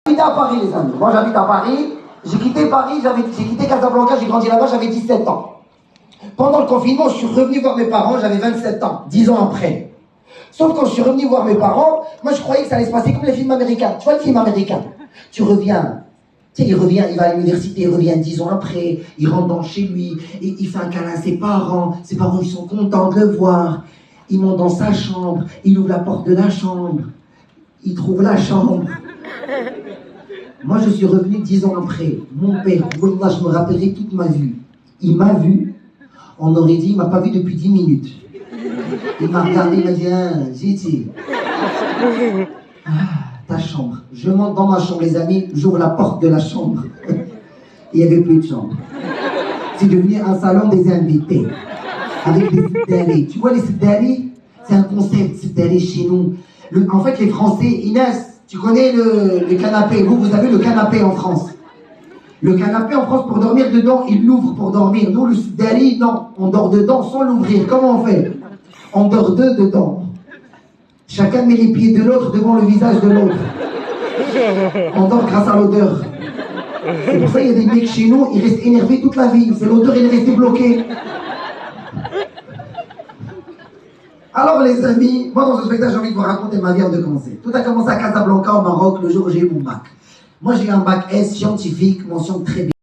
J'habite à Paris, les amis. Moi, j'habite à Paris. J'ai quitté Paris, j'ai quitté Casablanca, j'ai grandi là-bas, j'avais 17 ans. Pendant le confinement, je suis revenu voir mes parents, j'avais 27 ans, 10 ans après. Sauf quand je suis revenu voir mes parents, moi je croyais que ça allait se passer comme les films américains. Tu vois le film américain? Tu reviens, tu sais, il revient, il va à l'université, il revient 10 ans après, il rentre dans chez lui, il fait un câlin à ses parents ils sont contents de le voir. Il monte dans sa chambre, il ouvre la porte de la chambre, il trouve la chambre. Moi je suis revenu 10 ans après. Mon père, wallah, je me rappellerai toute ma vie. Il m'a vu, on aurait dit, il m'a pas vu depuis 10 minutes. Il m'a regardé, il m'a dit, ah, Ziti. Ah, ta chambre. Je monte dans ma chambre, les amis, j'ouvre la porte de la chambre. Il n'y avait plus de chambre. C'est devenu un salon des invités. Avec des siddari. Tu vois les siddari? C'est un concept, siddari chez nous. En fait, les Français, Inès, tu connais le canapé. Vous avez le canapé en France. Le canapé en France, pour dormir dedans, il l'ouvre pour dormir. Nous, le siddari, non. On dort dedans sans l'ouvrir. Comment on fait? On dort deux dedans. Chacun met les pieds de l'autre devant le visage de l'autre. On dort grâce à l'odeur. C'est pour ça qu'il y a des mecs chez nous, ils restent énervés toute la vie. C'est l'odeur, il est resté bloqué. Alors les amis, moi dans ce spectacle, j'ai envie de vous raconter ma vie en deux commencer. Tout a commencé à Casablanca, au Maroc, le jour où j'ai eu mon bac. Moi j'ai eu un bac S scientifique, mention très bien.